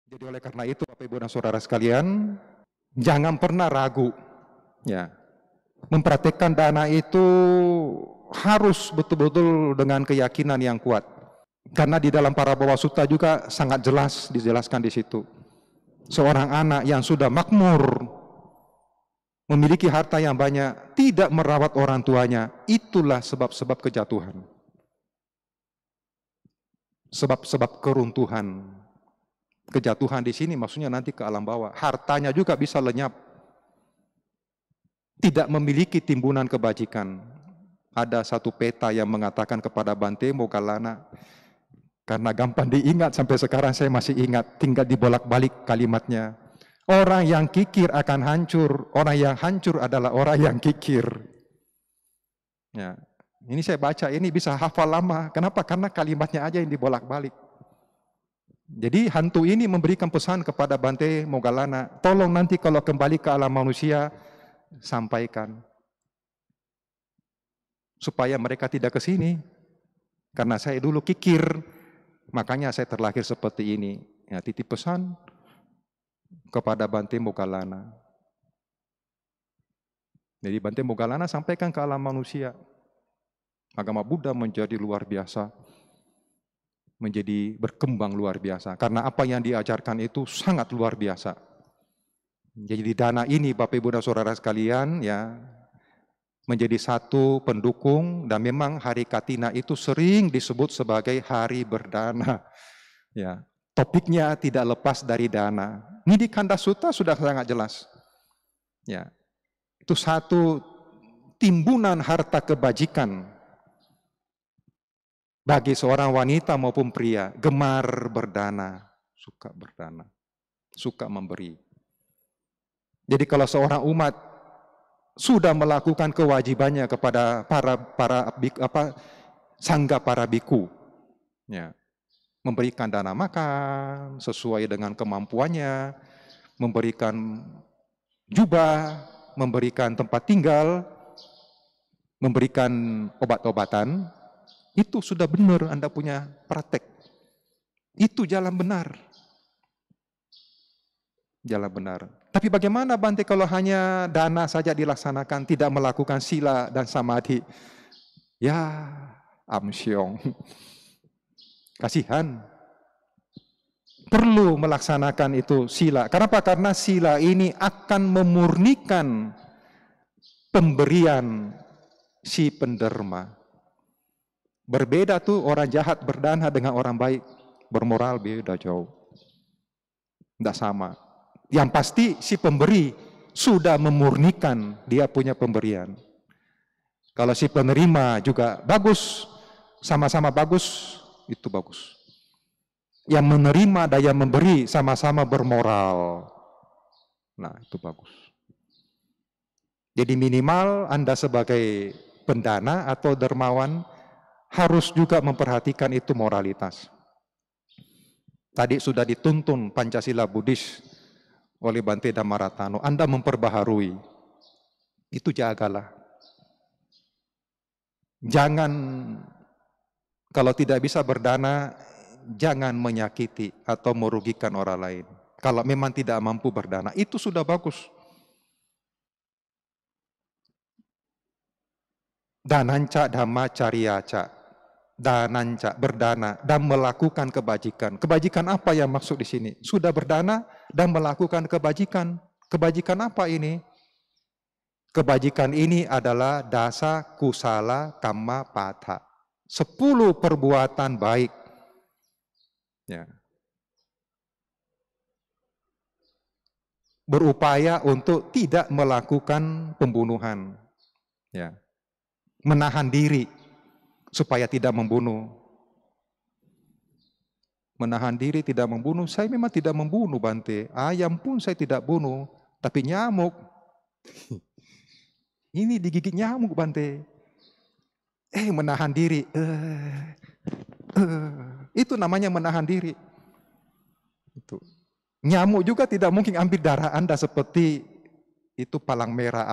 Jadi oleh karena itu Bapak Ibu dan Saudara sekalian, jangan pernah ragu ya. Mempraktikkan dana itu harus betul-betul dengan keyakinan yang kuat. Karena di dalam para bawa sutta juga sangat jelas dijelaskan di situ. Seorang anak yang sudah makmur, memiliki harta yang banyak, tidak merawat orang tuanya, itulah sebab-sebab kejatuhan. Sebab-sebab keruntuhan. Kejatuhan di sini maksudnya nanti ke alam bawah. Hartanya juga bisa lenyap. Tidak memiliki timbunan kebajikan. Ada satu peta yang mengatakan kepada Bante Moggallana, karena gampang diingat sampai sekarang saya masih ingat, tinggal dibolak-balik kalimatnya. Orang yang kikir akan hancur, orang yang hancur adalah orang yang kikir. Ya, ini saya baca, ini bisa hafal lama. Kenapa? Karena kalimatnya aja yang dibolak-balik. Jadi hantu ini memberikan pesan kepada Bante Moggallana, tolong nanti kalau kembali ke alam manusia, sampaikan. Supaya mereka tidak ke sini. Karena saya dulu kikir, makanya saya terlahir seperti ini. Ya, titip pesan kepada Bante Moggallana. Jadi Bante Moggallana sampaikan ke alam manusia. Agama Buddha menjadi luar biasa. Menjadi berkembang luar biasa. Karena apa yang diajarkan itu sangat luar biasa. Jadi di dana ini Bapak Ibu dan Saudara sekalian ya, menjadi satu pendukung, dan memang hari Katina itu sering disebut sebagai hari berdana. Ya, topiknya tidak lepas dari dana. Ini di Kanda Sutta sudah sangat jelas. Ya, itu satu timbunan harta kebajikan bagi seorang wanita maupun pria, gemar berdana, suka memberi. Jadi kalau seorang umat sudah melakukan kewajibannya kepada sangga para biku, ya, memberikan dana makan sesuai dengan kemampuannya, memberikan jubah, memberikan tempat tinggal, memberikan obat-obatan, itu sudah benar Anda punya praktek. Itu jalan benar. Jalan benar. Tapi bagaimana Bante kalau hanya dana saja dilaksanakan, tidak melakukan sila dan samadhi? Ya, amsyong. Kasihan. Perlu melaksanakan itu sila. Kenapa? Karena sila ini akan memurnikan pemberian si penderma. Berbeda tuh orang jahat berdana dengan orang baik. Bermoral beda jauh. Tidak sama. Yang pasti si pemberi sudah memurnikan dia punya pemberian. Kalau si penerima juga bagus, sama-sama bagus, itu bagus. Yang menerima dan yang memberi sama-sama bermoral. Nah, itu bagus. Jadi minimal Anda sebagai pendana atau dermawan harus juga memperhatikan itu moralitas. Tadi sudah dituntun Pancasila Buddhis oleh Bante Dhammaratano. Anda memperbaharui. Itu jagalah. Jangan, kalau tidak bisa berdana, jangan menyakiti atau merugikan orang lain. Kalau memang tidak mampu berdana, itu sudah bagus. Dananca dhamma cariyaca. Dananca, berdana, dan melakukan kebajikan. Kebajikan apa yang maksud di sini? Sudah berdana dan melakukan kebajikan. Kebajikan apa ini? Kebajikan ini adalah dasa kusala kamma pata. 10 perbuatan baik. Ya. Berupaya untuk tidak melakukan pembunuhan. Ya. Menahan diri supaya tidak membunuh. Menahan diri tidak membunuh. Saya memang tidak membunuh Bante. Ayam pun saya tidak bunuh. Tapi nyamuk. Ini digigit nyamuk Bante. Menahan diri. Itu namanya menahan diri. Itu. Nyamuk juga tidak mungkin ambil darah Anda seperti itu palang merah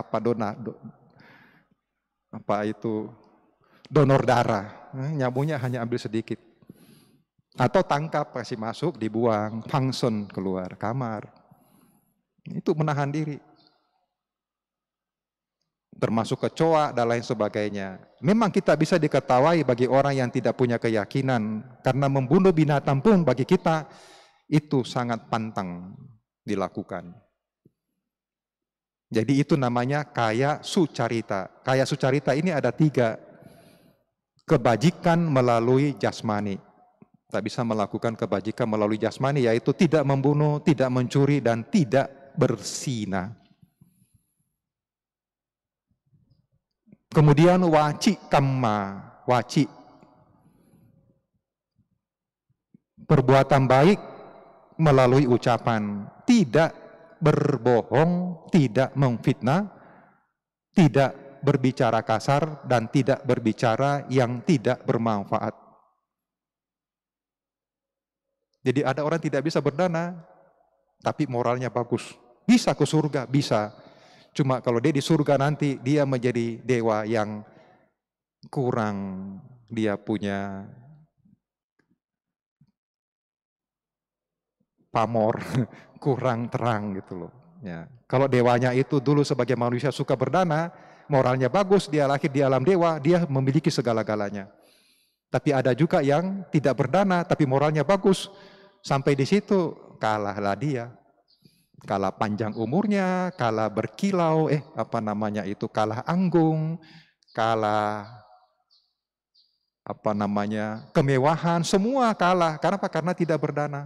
donor darah. Nyamuknya hanya ambil sedikit. Atau tangkap, kasih masuk, dibuang, function keluar kamar. Itu menahan diri. Termasuk kecoa dan lain sebagainya. Memang kita bisa diketawai bagi orang yang tidak punya keyakinan, karena membunuh binatang pun bagi kita itu sangat pantang dilakukan. Jadi itu namanya kaya sucarita. Kaya sucarita ini ada 3. Kebajikan melalui jasmani. Tak bisa melakukan kebajikan melalui jasmani, yaitu tidak membunuh, tidak mencuri, dan tidak berzina. Kemudian waci kamma, waci. Perbuatan baik melalui ucapan, tidak berbohong, tidak memfitnah, tidak berbicara kasar, dan tidak berbicara yang tidak bermanfaat. Jadi ada orang tidak bisa berdana, tapi moralnya bagus. Bisa ke surga, bisa. Cuma kalau dia di surga nanti, dia menjadi dewa yang kurang, dia punya pamor, kurang terang gitu loh. Ya. Kalau dewanya itu dulu sebagai manusia suka berdana, moralnya bagus, dia lahir di alam dewa, dia memiliki segala-galanya. Tapi ada juga yang tidak berdana, tapi moralnya bagus. Sampai di situ kalahlah dia. Kalah panjang umurnya, kalah berkilau, kalah anggung, kalah kemewahan, semua kalah. Kenapa? Karena tidak berdana.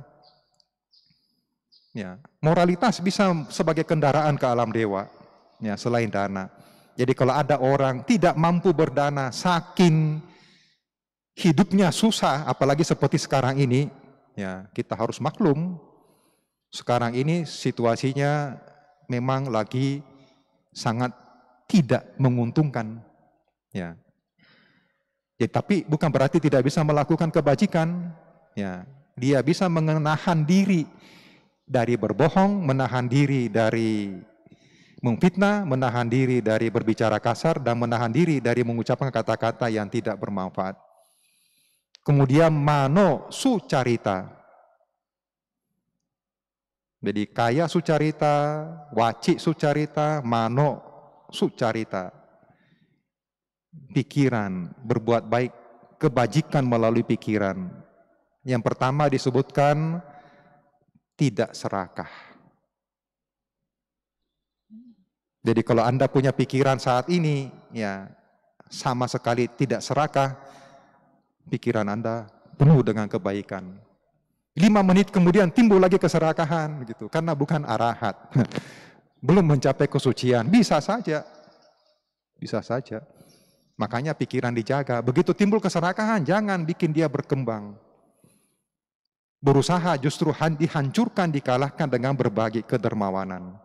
Ya, moralitas bisa sebagai kendaraan ke alam dewa, ya, selain dana. Jadi kalau ada orang tidak mampu berdana, saking hidupnya susah, apalagi seperti sekarang ini, ya, kita harus maklum. Sekarang ini situasinya memang lagi sangat tidak menguntungkan. Ya. Ya, tapi bukan berarti tidak bisa melakukan kebajikan. Ya. Dia bisa menahan diri dari berbohong, menahan diri dari memfitnah, menahan diri dari berbicara kasar, dan menahan diri dari mengucapkan kata-kata yang tidak bermanfaat. Kemudian mano sucarita. Jadi kaya sucarita, waci sucarita, mano sucarita. Pikiran, berbuat baik, kebajikan melalui pikiran. Yang pertama disebutkan tidak serakah. Jadi kalau Anda punya pikiran saat ini, ya sama sekali tidak serakah, pikiran Anda penuh dengan kebaikan. 5 menit kemudian timbul lagi keserakahan, gitu, karena bukan arahat. Belum mencapai kesucian, bisa saja. Makanya pikiran dijaga. Begitu timbul keserakahan, jangan bikin dia berkembang. Berusaha justru dihancurkan, dikalahkan dengan berbagi kedermawanan.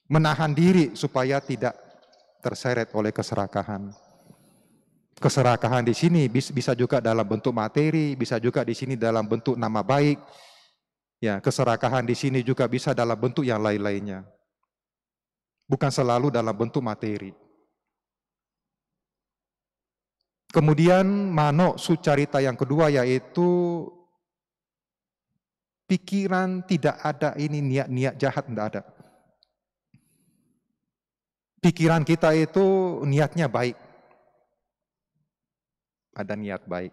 Menahan diri supaya tidak terseret oleh keserakahan. Keserakahan di sini bisa juga dalam bentuk materi, bisa juga di sini dalam bentuk nama baik. Ya, keserakahan di sini juga bisa dalam bentuk yang lain-lainnya. Bukan selalu dalam bentuk materi. Kemudian mano sucarita yang kedua, yaitu pikiran tidak ada ini niat-niat jahat, tidak ada. Pikiran kita itu niatnya baik. Ada niat baik.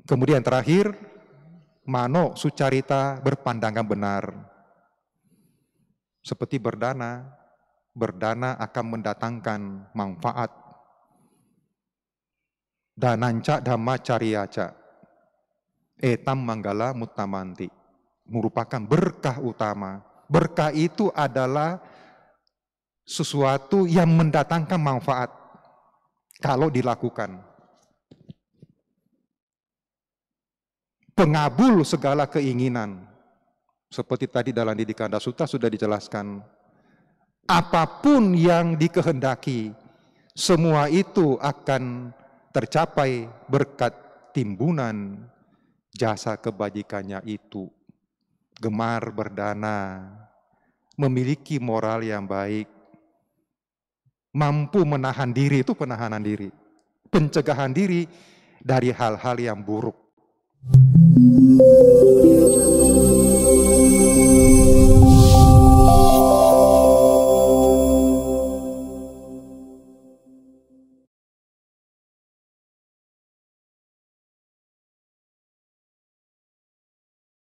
Kemudian terakhir, mano sucarita berpandangan benar. Seperti berdana akan mendatangkan manfaat. Dananca dhamma cariaca, etam manggala mutamanti, merupakan berkah utama. Berkah itu adalah sesuatu yang mendatangkan manfaat kalau dilakukan. Pengabul segala keinginan. Seperti tadi dalam Didikanda Sutta sudah dijelaskan. Apapun yang dikehendaki, semua itu akan tercapai berkat timbunan jasa kebajikannya itu. Gemar berdana, memiliki moral yang baik, mampu menahan diri, itu penahanan diri. pencegahan diri dari hal-hal yang buruk.